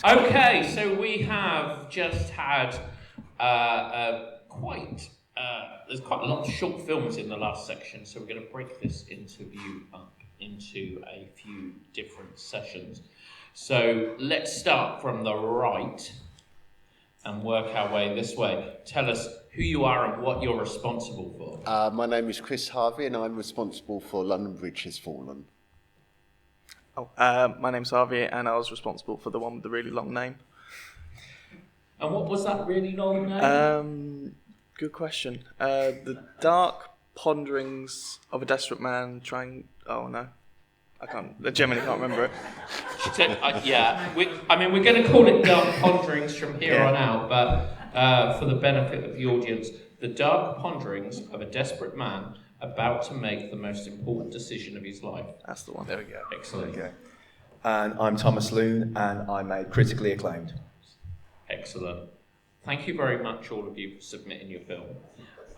Okay, so we have just had there's quite a lot of short films in the last section, so we're going to break this interview up into a few different sessions. So let's start from the right and work our way this way. Tell us who you are and what you're responsible for. My name is Chris Harvey and I'm responsible for London Bridge Has Fallen. My name's Harvey and I was responsible for the one with the really long name. And what was that really long name? Good question. The Dark Ponderings of a Desperate Man trying... Oh, no. I genuinely can't remember it. She said, we're going to call it Dark Ponderings from here on out, but for the benefit of the audience, the Dark Ponderings of a Desperate Man about to make the most important decision of his life. That's the one. There we go. Excellent. Okay. And I'm Thomas Loone, and I made Critically Acclaimed. Excellent. Thank you very much, all of you, for submitting your film.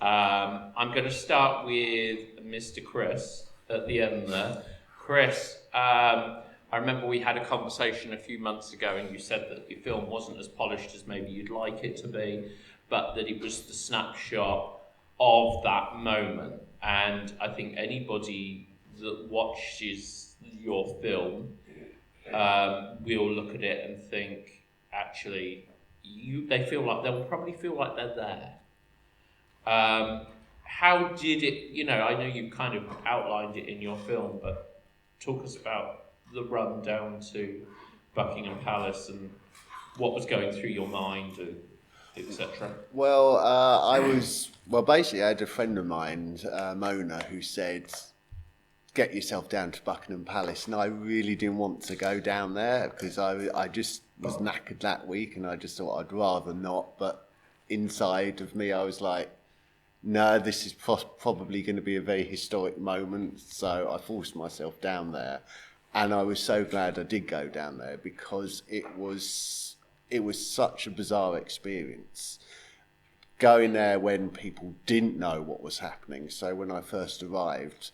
I'm going to start with Mr. Chris at the end there. Chris, I remember we had a conversation a few months ago and you said that your film wasn't as polished as maybe you'd like it to be, but that it was the snapshot of that moment. And I think anybody that watches your film will look at it and think, actually, they'll probably feel like they're there. How did it, I know you kind of outlined it in your film, but talk us about the run down to Buckingham Palace and what was going through your mind, etc. Well, basically I had a friend of mine, Mona, who said, get yourself down to Buckingham Palace. And I really didn't want to go down there because I just was knackered that week and I just thought I'd rather not. But inside of me, I was like, no, this is probably going to be a very historic moment. So I forced myself down there. And I was so glad I did go down there because it was such a bizarre experience. Going there when people didn't know what was happening. So when I first arrived,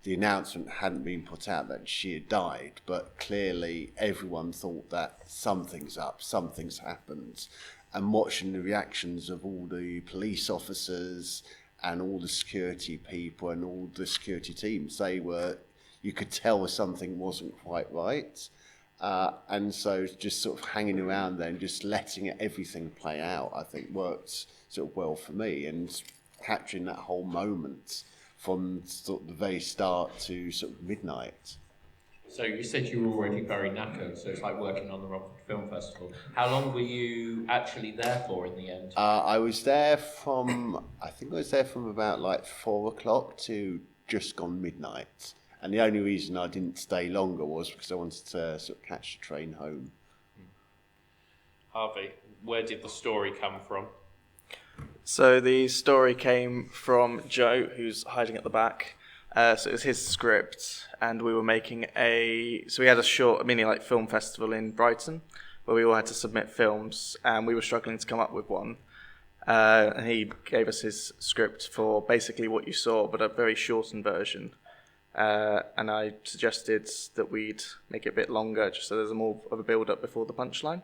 the announcement hadn't been put out that she had died, but clearly everyone thought that something's up, something's happened. And watching the reactions of all the police officers and all the security people and all the security teams, you could tell something wasn't quite right. And so just sort of hanging around there and just letting everything play out, I think worked sort of well for me, and capturing that whole moment from sort of the very start to sort of midnight. So you said you were already very knackered, so it's like working on the Romford Film Festival. How long were you actually there for in the end? I was there from about 4 o'clock to just gone midnight. And the only reason I didn't stay longer was because I wanted to sort of catch the train home. Harvey, where did the story come from? So the story came from Joe, who's hiding at the back. So it was his script, and we were making we had a mini film festival in Brighton, where we all had to submit films, and we were struggling to come up with one. And he gave us his script for basically what you saw, but a very shortened version. And I suggested that we'd make it a bit longer, just so there's more of a build-up before the punchline.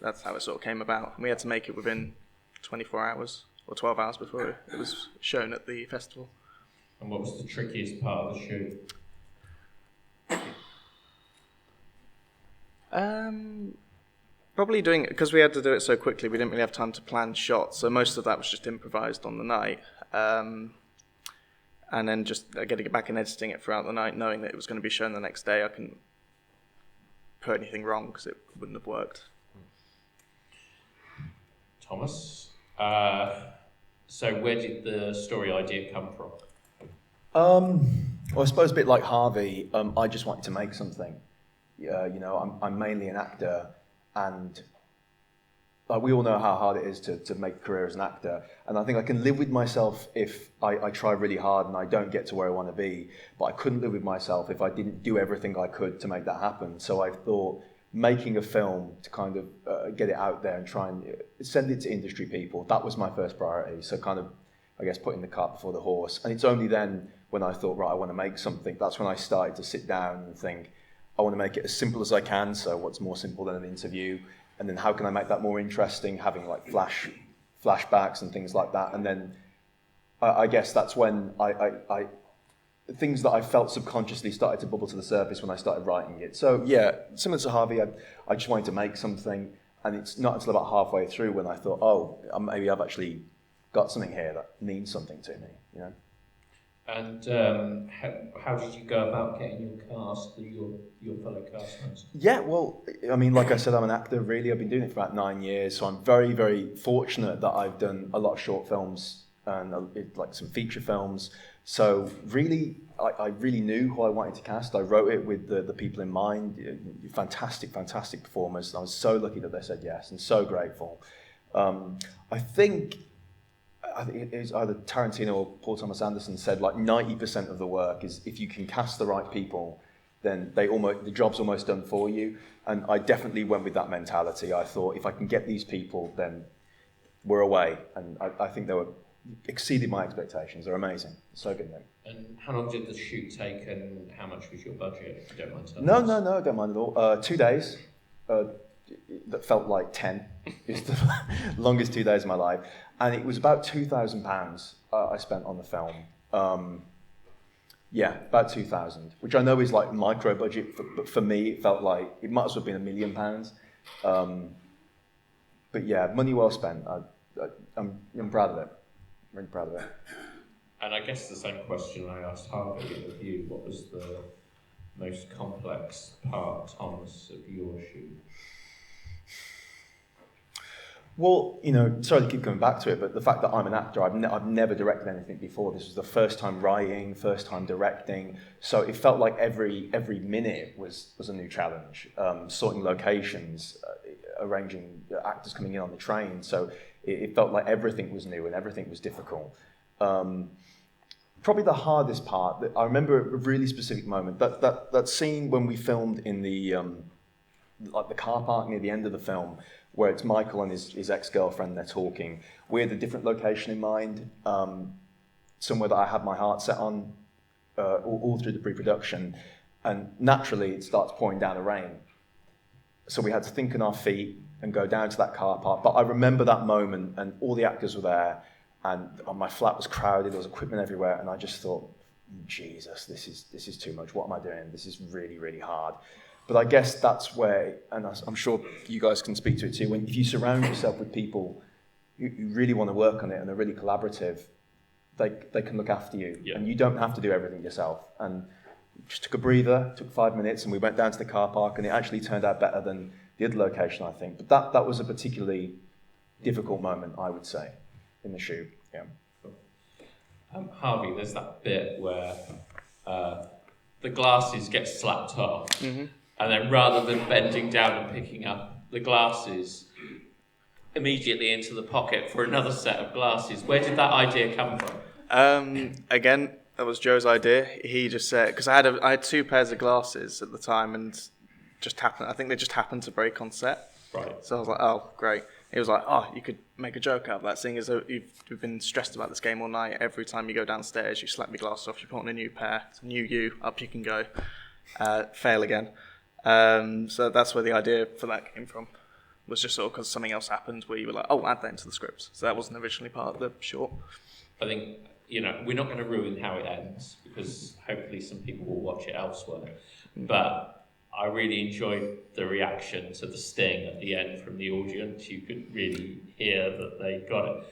That's how it sort of came about. And we had to make it within 24 hours or 12 hours before it was shown at the festival. And what was the trickiest part of the shoot? Probably doing it, because we had to do it so quickly, we didn't really have time to plan shots, so most of that was just improvised on the night. And then just getting it back and editing it throughout the night, knowing that it was going to be shown the next day. I couldn't put anything wrong because it wouldn't have worked. Thomas, so where did the story idea come from? Well, I suppose a bit like Harvey, I just wanted to make something. I'm mainly an actor, and we all know how hard it is to make a career as an actor. And I think I can live with myself if I try really hard and I don't get to where I want to be. But I couldn't live with myself if I didn't do everything I could to make that happen. So I thought making a film to kind of get it out there and try and send it to industry people, that was my first priority. So kind of, I guess, putting the cart before the horse. And it's only then when I thought, right, I want to make something, that's when I started to sit down and think, I want to make it as simple as I can. So what's more simple than an interview? And then how can I make that more interesting? Having like flashbacks and things like that. And then I guess that's when I things that I felt subconsciously started to bubble to the surface when I started writing it. So yeah, similar to Harvey, I just wanted to make something, and it's not until about halfway through when I thought, oh, maybe I've actually got something here that means something to me, you know. And how did you go about getting your cast, your fellow castmates? Yeah, well, I mean, like I said, I'm an actor, really. I've been doing it for about 9 years, so I'm very, very fortunate that I've done a lot of short films and like some feature films. So really, I really knew who I wanted to cast. I wrote it with the people in mind. Fantastic, fantastic performers. And I was so lucky that they said yes, and so grateful. I think it was either Tarantino or Paul Thomas Anderson said like 90% of the work is if you can cast the right people, then the job's almost done for you. And I definitely went with that mentality. I thought if I can get these people, then we're away. And I think they exceeded my expectations. They're amazing. So good, then. And how long did the shoot take, and how much was your budget, if you don't mind telling No, us? I don't mind at all. 2 days. That felt like 10. It's the longest 2 days of my life. And it was about £2,000 I spent on the film. Yeah, about 2,000, which I know is like micro budget, but for me it felt like it might as well have been £1 million. But yeah, money well spent. I'm proud of it. Really proud of it. And I guess the same question I asked Harvey of you. What was the most complex part, Thomas, of your shoot? Well, you know, sorry to keep coming back to it, but the fact that I'm an actor, I've never directed anything before. This was the first time writing, first time directing. So it felt like every minute was a new challenge. Sorting locations, arranging actors coming in on the train. So it felt like everything was new and everything was difficult. Probably the hardest part, I remember a really specific moment. That scene when we filmed in the car park near the end of the film, where it's Michael and his ex-girlfriend, they're talking. We had a different location in mind, somewhere that I had my heart set on all through the pre-production. And naturally, it starts pouring down the rain. So we had to think on our feet and go down to that car park. But I remember that moment, and all the actors were there, and my flat was crowded, there was equipment everywhere, and I just thought, Jesus, this is too much. What am I doing? This is really, really hard. But I guess that's where, and I'm sure you guys can speak to it too, if you surround yourself with people who really want to work on it and are really collaborative, they can look after you. Yeah. And you don't have to do everything yourself. And just took a breather, took 5 minutes, and we went down to the car park, and it actually turned out better than the other location, I think. But that was a particularly difficult moment, I would say, in the shoot. Yeah. Harvey, there's that bit where the glasses get slapped off. Mm-hmm. And then rather than bending down and picking up the glasses immediately into the pocket for another set of glasses, where did that idea come from? Again, that was Joe's idea. He just said, because I had 2 pairs of glasses at the time, and I think they just happened to break on set. Right. So I was like, oh, great. He was like, oh, you could make a joke out of that, seeing as though you've been stressed about this game all night. Every time you go downstairs, you slap your glasses off, you put on a new pair. It's a new you, up you can go. Fail again. So that's where the idea for that came from, was just sort of because something else happened where you were like, oh, add that into the script. So that wasn't originally part of the short. I think, we're not going to ruin how it ends, because hopefully some people will watch it elsewhere. But I really enjoyed the reaction to the sting at the end from the audience. You could really hear that they got it.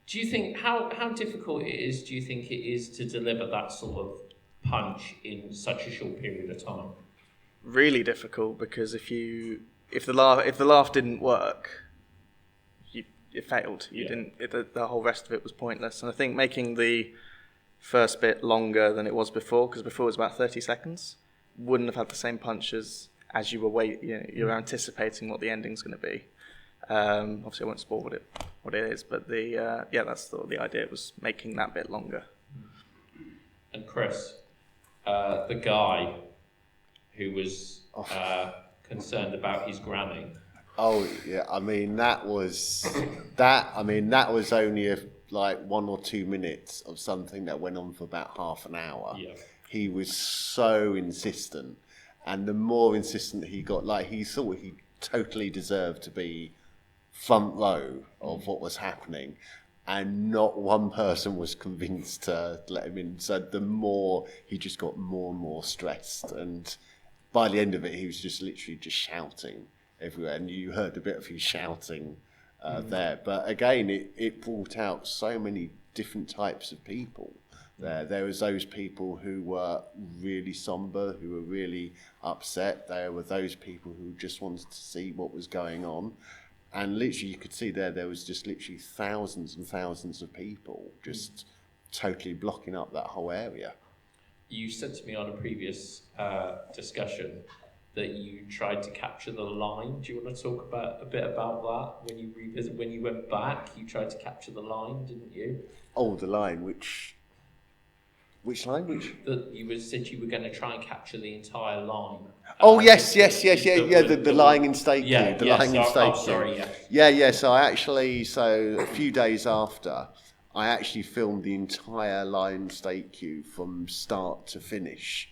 Do you think, how difficult it is, do you think it is to deliver that sort of punch in such a short period of time? Really difficult, because if the laugh didn't work, it failed. The whole rest of it was pointless. And I think making the first bit longer than it was before, because before it was about 30 seconds, wouldn't have had the same punch as you were you're anticipating what the ending's going to be. Obviously, I won't spoil what it is, but that's the idea. It was making that bit longer. And Chris, the guy who was concerned about his granny. Oh yeah, that was only like 1 or 2 minutes of something that went on for about half an hour. Yeah. he was so insistent. And the more insistent he got, like he thought he totally deserved to be front row of what was happening. And not one person was convinced to let him in. So the more, he just got more and more stressed. And by the end of it, he was just literally just shouting everywhere. And you heard a bit of his shouting there. But again, it brought out so many different types of people there. There was those people who were really somber, who were really upset. There were those people who just wanted to see what was going on. And literally, you could see there was just literally thousands and thousands of people just totally blocking up that whole area. You said to me on a previous discussion that you tried to capture the line. Do you want to talk a bit about that? When you went back, you tried to capture the line, didn't you? Oh, the line, which line? That you said you were going to try and capture the entire line. Oh, yes, the lying in state queue. The lying in state queue. Sorry, yeah. Yeah, so a few days after, I actually filmed the entire lying state queue from start to finish.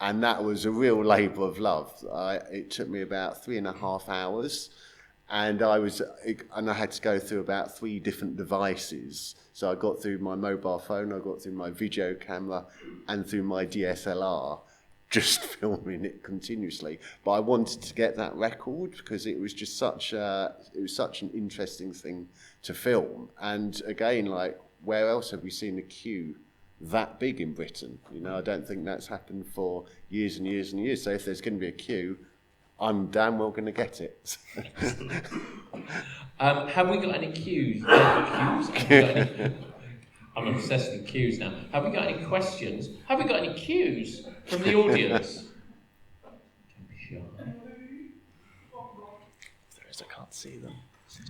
And that was a real labour of love. It took me about 3.5 hours. And I had to go through about 3 different devices. So I got through my mobile phone, I got through my video camera, and through my DSLR, just filming it continuously. But I wanted to get that record because it was just such an interesting thing to film. And again, like, where else have we seen a queue that big in Britain? You know, I don't think that's happened for years and years and years. So if there's going to be a queue, I'm damn well going to get it. Have we got any cues? I'm obsessed with cues now. Have we got any questions? Have we got any cues from the audience? There is, I can't see them. So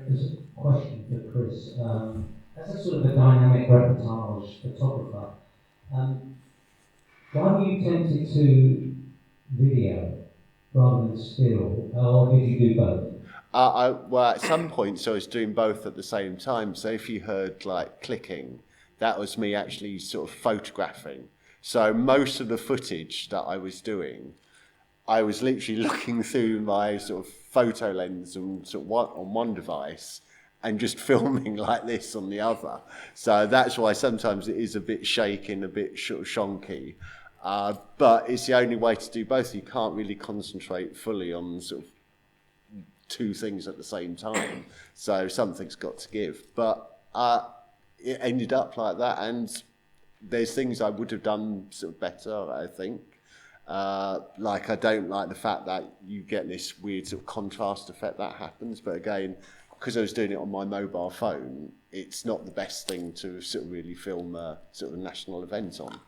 there's a question for Chris. As a sort of a dynamic reportage photographer, why were you tempted to video rather than still, or did you do both? Well, at some points I was doing both at the same time. So if you heard like clicking, that was me actually sort of photographing. So most of the footage that I was doing, I was literally looking through my sort of photo lens and sort of on one device and just filming like this on the other. So that's why sometimes it is a bit shaking, a bit sort of shonky. But it's the only way to do both. You can't really concentrate fully on sort of 2 things at the same time. So something's got to give. But it ended up like that. And there's things I would have done sort of better, I think. Like, I don't like the fact that you get this weird sort of contrast effect that happens. But again, because I was doing it on my mobile phone, it's not the best thing to sort of really film a sort of national event on.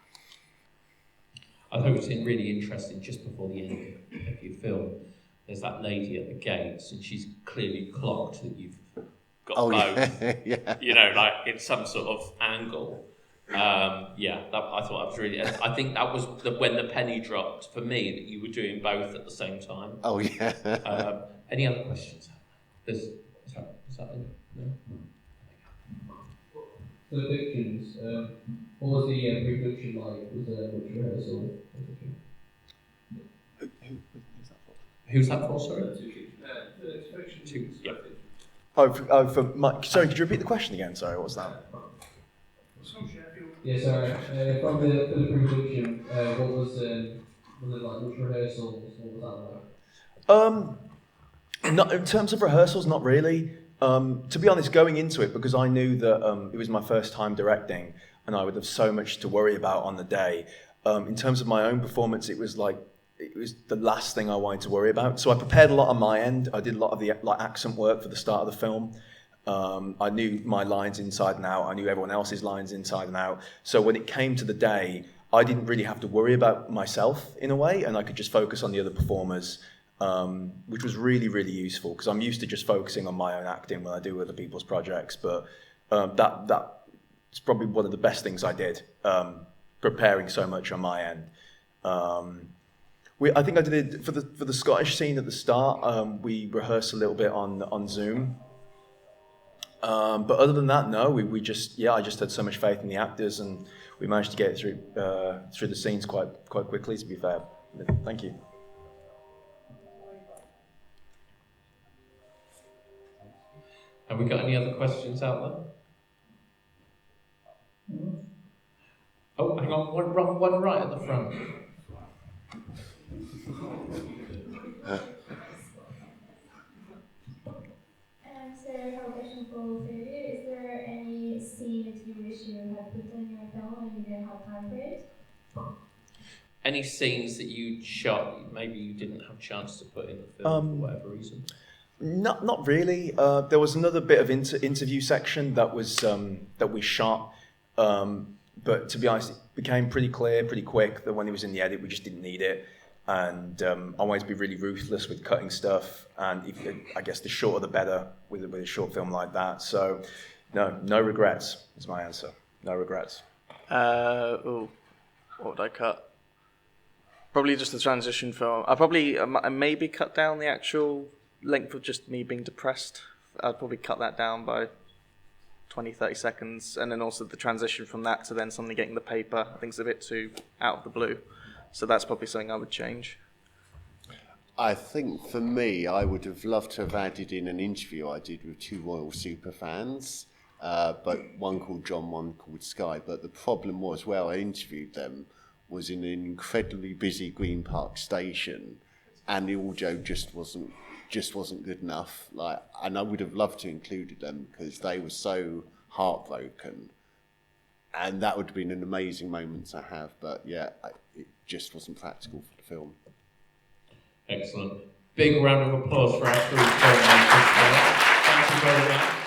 I thought it was really interesting, just before the end of your film, there's that lady at the gates, and she's clearly clocked that you've got both. Yeah. You know, like in some sort of angle. I thought that was really... I think that was when the penny dropped for me, that you were doing both at the same time. Oh, yeah. Any other questions? Is that any? No? For the pictures, what was the pre-production like? Was there much rehearsal? Who's that for, sorry? For Mike. Sorry, could you repeat the question again? Sorry, what was that? Yeah, sorry. For the pre-production, what was it like? Which rehearsals? What was that like? Not, in terms of rehearsals, not really. To be honest, going into it, because I knew that it was my first time directing and I would have so much to worry about on the day, in terms of my own performance, it was the last thing I wanted to worry about. So I prepared a lot on my end. I did a lot of the accent work for the start of the film. I knew my lines inside and out. I knew everyone else's lines inside and out. So when it came to the day, I didn't really have to worry about myself in a way, and I could just focus on the other performers. Which was really, really useful, because I'm used to just focusing on my own acting when I do other people's projects. But that's probably one of the best things I did, preparing so much on my end. I think I did it for the Scottish scene at the start. We rehearsed a little bit on Zoom, But other than that, no, we just, I just had so much faith in the actors, and we managed to get through the scenes quite quickly, to be fair. Thank you. Have we got any other questions out there? Oh, hang on, one right at the front. So I have a question for both of you. Is there any scene that you wish you had put in your film and you didn't have time for it? Any scenes that you shot, maybe you didn't have a chance to put in the film for whatever reason? Not really. There was another bit of interview section that was that we shot, but to be honest, it became pretty clear pretty quick that when it was in the edit, we just didn't need it. And I wanted to be really ruthless with cutting stuff, and I guess the shorter the better with a short film like that. So, no regrets is my answer. No regrets. What would I cut? Probably just the transition film. I maybe cut down the actual length of just me being depressed. I'd probably cut that down by 20-30 seconds, and then also the transition from that to then suddenly getting the paper, I think it's a bit too out of the blue. So that's probably something I would change. I think for me, I would have loved to have added in an interview I did with two Royal super fans, but one called John, one called Sky. But the problem was where I interviewed them was in an incredibly busy Green Park station, and the audio just wasn't good enough. And I would have loved to include them because they were so heartbroken, and that would have been an amazing moment to have. But yeah, it just wasn't practical for the film. Excellent. Big round of applause for our three filmmakers. Thank you very much.